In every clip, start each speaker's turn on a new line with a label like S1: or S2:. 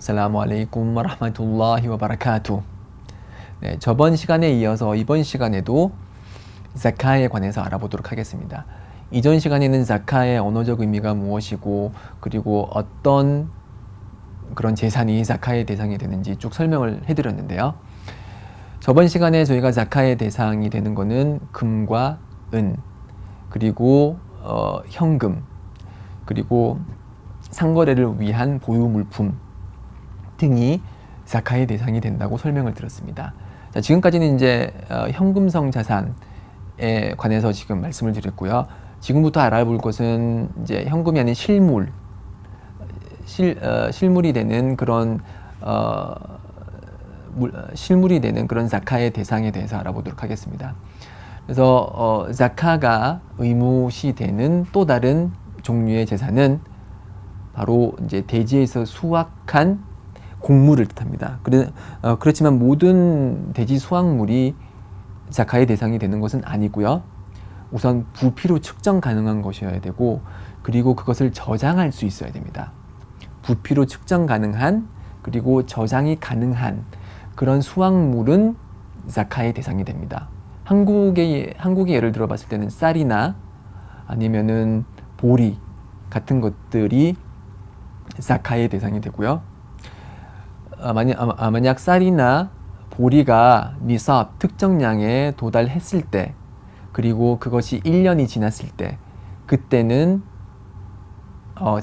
S1: 살라무 알레이쿰 와라흐마툴라히 와바라카투. 네, 저번 시간에 이어서 이번 시간에도 자카에 관해서 알아보도록 하겠습니다. 이전 시간에는 자카의 언어적 의미가 무엇이고 그리고 어떤 그런 재산이 자카의 대상이 되는지 쭉 설명을 해드렸는데요. 저번 시간에 저희가 자카의 대상이 되는 것은 금과 은, 그리고 현금, 그리고 상거래를 위한 보유 물품 등이 자카의 대상이 된다고 설명을 드렸습니다. 자, 지금까지는 이제 현금성 자산에 관해서 지금 말씀을 드렸고요. 지금부터 알아볼 것은 이제 현금이 아닌 실물이 되는 그런 실물이 되는 그런 자카의 대상에 대해서 알아보도록 하겠습니다. 그래서 자카가 의무시 되는 또 다른 종류의 재산은 바로 이제 대지에서 수확한 곡물을 뜻합니다. 그렇지만 모든 대지 수확물이 자카의 대상이 되는 것은 아니고요. 우선 부피로 측정 가능한 것이어야 되고, 그리고 그것을 저장할 수 있어야 됩니다. 부피로 측정 가능한, 그리고 저장이 가능한 그런 수확물은 자카의 대상이 됩니다. 한국의 예를 들어 봤을 때는 쌀이나 아니면은 보리 같은 것들이 자카의 대상이 되고요. 만약 쌀이나 보리가 니삽 특정량에 도달했을 때, 그리고 그것이 1년이 지났을 때, 그때는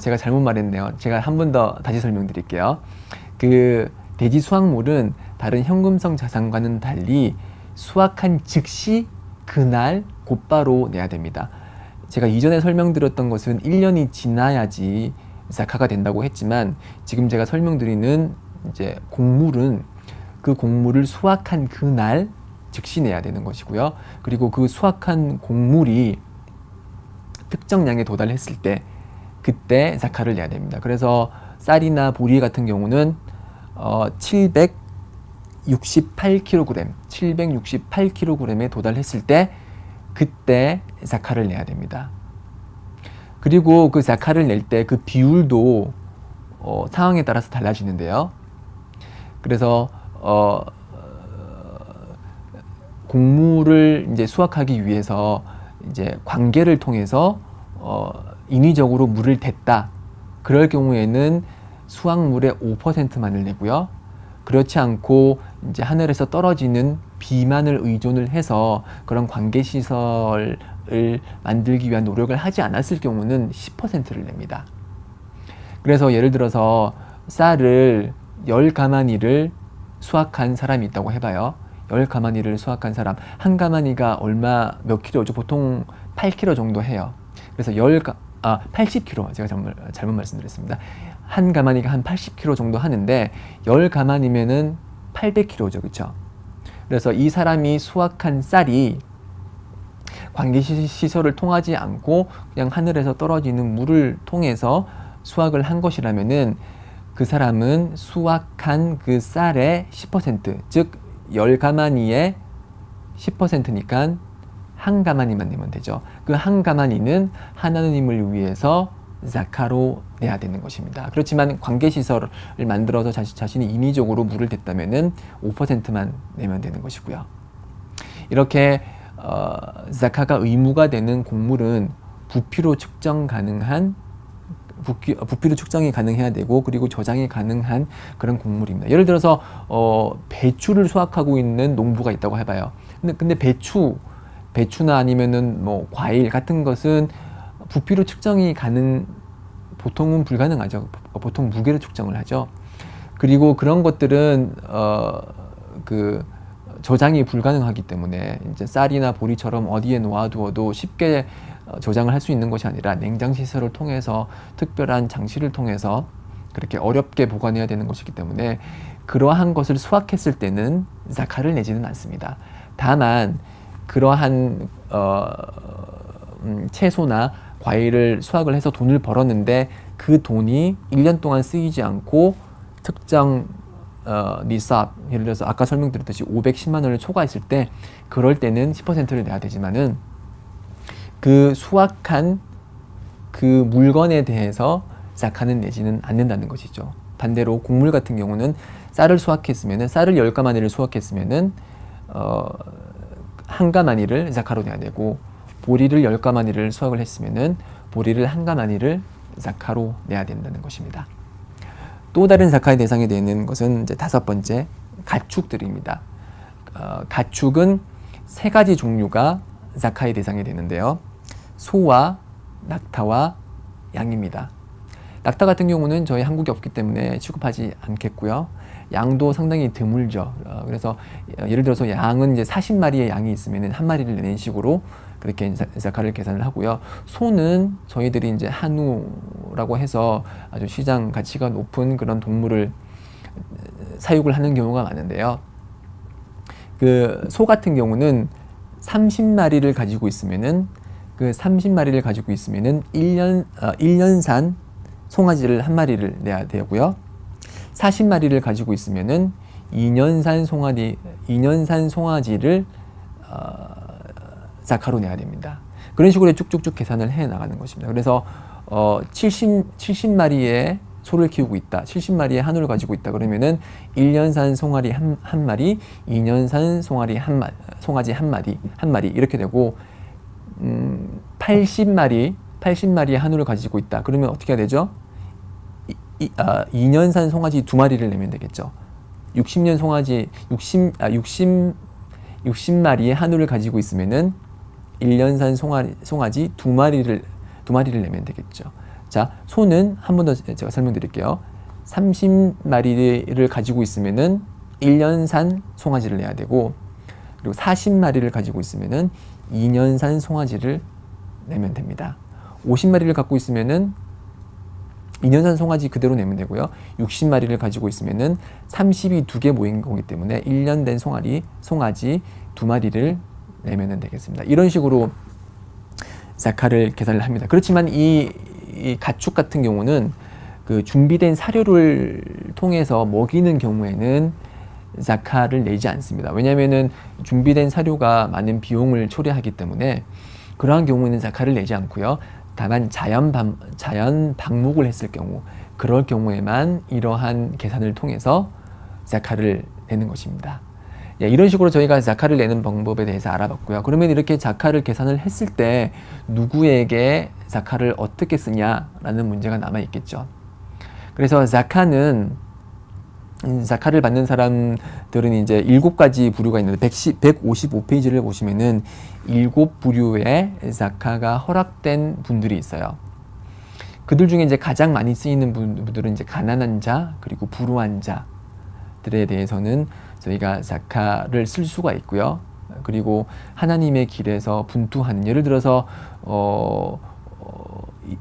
S1: 제가 잘못 말했네요. 제가 한 번 더 다시 설명드릴게요. 그 대지 수확물은 다른 현금성 자산과는 달리 수확한 즉시 그날 곧바로 내야 됩니다. 제가 이전에 설명드렸던 것은 1년이 지나야지 자카가 된다고 했지만, 지금 제가 설명드리는 이제 곡물은 그 곡물을 수확한 그날 즉시 내야 되는 것이고요. 그리고 그 수확한 곡물이 특정량에 도달했을 때 그때 자카를 내야 됩니다. 그래서 쌀이나 보리 같은 경우는 768kg에 도달했을 때 그때 자카를 내야 됩니다. 그리고 그 자카를 낼 때 그 비율도 상황에 따라서 달라지는데요. 그래서 곡물을 이제 수확하기 위해서 이제 관계를 통해서 인위적으로 물을 댔다. 그럴 경우에는 수확물의 5%만을 내고요. 그렇지 않고 이제 하늘에서 떨어지는 비만을 의존을 해서 그런 관계 시설을 만들기 위한 노력을 하지 않았을 경우는 10%를 냅니다. 그래서 예를 들어서 쌀을 10가마니를 수확한 사람이 있다고 해봐요. 10가마니를 수확한 사람, 한 가마니가 몇 킬로죠? 보통 8kg 정도 해요. 그래서 80kg, 제가 잘못 말씀드렸습니다. 한 가마니가 한 80kg 정도 하는데 10가마니면은 800kg죠, 그렇죠? 그래서 이 사람이 수확한 쌀이 관계시설을 통하지 않고 그냥 하늘에서 떨어지는 물을 통해서 수확을 한 것이라면은 그 사람은 수확한 그 쌀의 10%, 즉 10가마니의 10%니까 한 가마니만 내면 되죠. 그 한 가마니는 하나님을 위해서 자카로 내야 되는 것입니다. 그렇지만 관계시설을 만들어서 자신이 인위적으로 물을 댔다면은 5%만 내면 되는 것이고요. 이렇게 자카가 의무가 되는 곡물은 부피로 측정이 가능해야 되고, 그리고 저장이 가능한 그런 곡물입니다. 예를 들어서 배추를 수확하고 있는 농부가 있다고 해봐요. 근데 배추나 아니면은 뭐 과일 같은 것은 부피로 측정이 보통은 불가능하죠. 보통 무게로 측정을 하죠. 그리고 그런 것들은 저장이 불가능하기 때문에 이제 쌀이나 보리처럼 어디에 놓아두어도 쉽게 저장을 할 수 있는 것이 아니라 냉장 시설을 통해서, 특별한 장치를 통해서 그렇게 어렵게 보관해야 되는 것이기 때문에 그러한 것을 수확했을 때는 자카를 내지는 않습니다. 다만 그러한 채소나 과일을 수확을 해서 돈을 벌었는데 그 돈이 1년 동안 쓰이지 않고 특정 니삽, 예를 들어서 아까 설명드렸듯이 510만 원을 초과했을 때, 그럴 때는 10%를 내야 되지만은 그 수확한 그 물건에 대해서 자카는 내지는 않는다는 것이죠. 반대로 곡물 같은 경우는 쌀을 수확했으면은 쌀을 10가마니를 수확했으면은 한 가마니를 자카로 내야 되고, 보리를 10가마니를 수확을 했으면은 보리를 한 가마니를 자카로 내야 된다는 것입니다. 또 다른 자카의 대상이 되는 것은 이제 5번째, 가축들입니다. 가축은 3가지 종류가 자카의 대상이 되는데요. 소와 낙타와 양입니다. 낙타 같은 경우는 저희 한국에 없기 때문에 취급하지 않겠고요. 양도 상당히 드물죠. 그래서 예를 들어서 양은 이제 40마리의 양이 있으면 한 마리를 내는 식으로 그렇게 자카를 계산을 하고요. 소는 저희들이 이제 한우라고 해서 아주 시장 가치가 높은 그런 동물을 사육을 하는 경우가 많은데요. 그 소 같은 경우는 30마리를 가지고 있으면은 1년산 송아지를 한 마리를 내야 되고요. 40마리를 가지고 있으면은 2년산 송아지를 자카로 내야 됩니다. 그런 식으로 쭉쭉쭉 계산을 해 나가는 것입니다. 그래서 70마리의 소를 키우고 있다, 70마리의 한우를 가지고 있다 그러면은 1년산 송아리 한 마리, 2년산 송아지 한 마리 이렇게 되고, 80마리의 한우를 가지고 있다 그러면 어떻게 해야 되죠? 2년산 송아지 2마리를 내면 되겠죠. 60마리의 한우를 가지고 있으면은 1년산 송아지 2마리를 내면 되겠죠. 자, 소는 한 번 더 제가 설명드릴게요. 30마리를 가지고 있으면은 1년산 송아지를 내야 되고, 그리고 40마리를 가지고 있으면은 2년산 송아지를 내면 됩니다. 50마리를 갖고 있으면은 2년산 송아지 그대로 내면 되고요. 60마리를 가지고 있으면은 30이 2개 모인 거기 때문에 1년 된 송아지 2마리를 내면 되겠습니다. 이런 식으로 자카를 계산을 합니다. 그렇지만 이 가축 같은 경우는 그 준비된 사료를 통해서 먹이는 경우에는 자카를 내지 않습니다. 왜냐하면은 준비된 사료가 많은 비용을 초래하기 때문에 그러한 경우에는 자카를 내지 않고요. 다만 자연 방목을 했을 경우, 그럴 경우에만 이러한 계산을 통해서 자카를 내는 것입니다. 이런 식으로 저희가 자카를 내는 방법에 대해서 알아봤고요. 그러면 이렇게 자카를 계산을 했을 때 누구에게 자카를 어떻게 쓰냐라는 문제가 남아 있겠죠. 그래서 자카를 받는 사람들은 이제 7가지 부류가 있는데 155페이지를 보시면은 7부류의 자카가 허락된 분들이 있어요. 그들 중에 이제 가장 많이 쓰이는 분들은 이제 가난한 자, 그리고 불우한 자들에 대해서는 저희가 자카를 쓸 수가 있고요. 그리고 하나님의 길에서 분투하는, 예를 들어서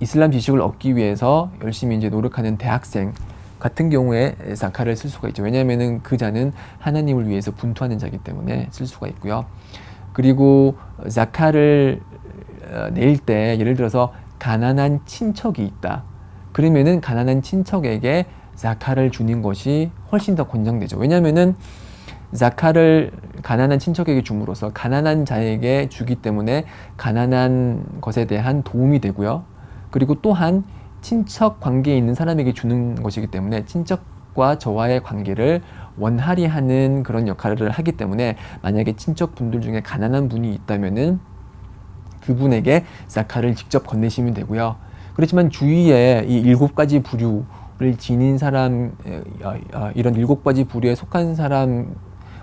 S1: 이슬람 지식을 얻기 위해서 열심히 이제 노력하는 대학생 같은 경우에 자카를 쓸 수가 있죠. 왜냐하면은 그 자는 하나님을 위해서 분투하는 자이기 때문에 쓸 수가 있고요. 그리고 자카를 낼 때 예를 들어서 가난한 친척이 있다. 그러면은 가난한 친척에게 자카를 주는 것이 훨씬 더 권장되죠. 왜냐하면은 자카를 가난한 친척에게 줌으로써 가난한 자에게 주기 때문에 가난한 것에 대한 도움이 되고요. 그리고 또한 친척 관계에 있는 사람에게 주는 것이기 때문에 친척과 저와의 관계를 원활히 하는 그런 역할을 하기 때문에 만약에 친척분들 중에 가난한 분이 있다면은 그분에게 자카를 직접 건네시면 되고요. 그렇지만 주위에 이 7가지 부류를 지닌 사람, 이런 7가지 부류에 속한 사람,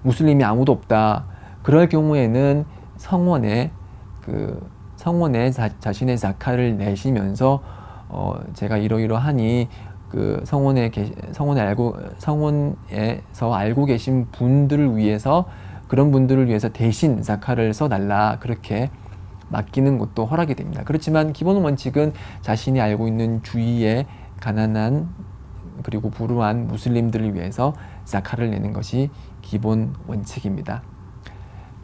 S1: 무슬림이 아무도 없다. 그럴 경우에는 성원에 자신의 자카를 내시면서 제가 이러이러하니 그 성원에서 알고 계신 분들을 위해서, 그런 분들을 위해서 대신 자카를 써달라, 그렇게 맡기는 것도 허락이 됩니다. 그렇지만 기본 원칙은 자신이 알고 있는 주위의 가난한 그리고 불우한 무슬림들을 위해서 자카를 내는 것이 기본 원칙입니다.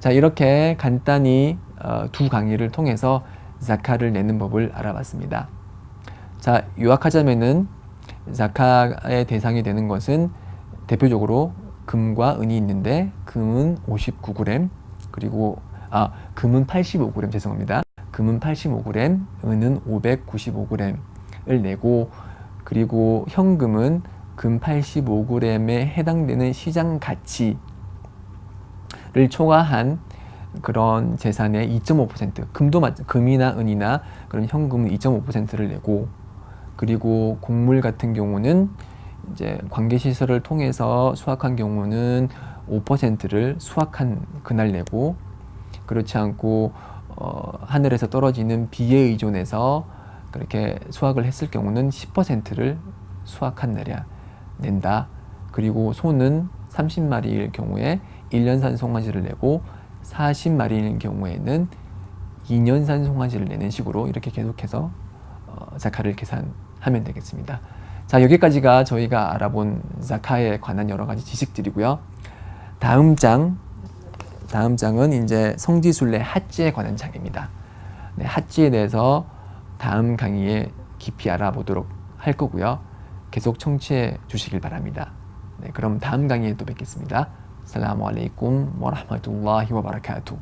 S1: 자, 이렇게 간단히 2강의를 통해서 자카를 내는 법을 알아봤습니다. 자, 요약하자면은 자카의 대상이 되는 것은 대표적으로 금과 은이 있는데, 금은 59g, 그리고 금은 85g, 죄송합니다. 금은 85g, 은은 595g을 내고, 그리고 현금은 금 85g에 해당되는 시장 가치를 초과한 그런 재산의 2.5%, 금이나 은이나 그런 현금은 2.5%를 내고, 그리고 곡물 같은 경우는 이제 관계시설을 통해서 수확한 경우는 5%를 수확한 그날 내고, 그렇지 않고 하늘에서 떨어지는 비에 의존해서 그렇게 수확을 했을 경우는 10%를 수확한 날이야 낸다. 그리고 소는 30마리일 경우에 1년산 송아지를 내고 40마리일 경우에는 2년산 송아지를 내는 식으로 이렇게 계속해서 자카를 계산하면 되겠습니다. 자, 여기까지가 저희가 알아본 자카에 관한 여러 가지 지식들이고요. 다음 장은 이제 성지순례 하지에 관한 장입니다. 네, 하지에 대해서 다음 강의에 깊이 알아보도록 할 거고요. 계속 청취해 주시길 바랍니다. 네, 그럼 다음 강의에 또 뵙겠습니다. 살라무 알레이쿰 와 라흐마투ல்லா히 와 바라카투.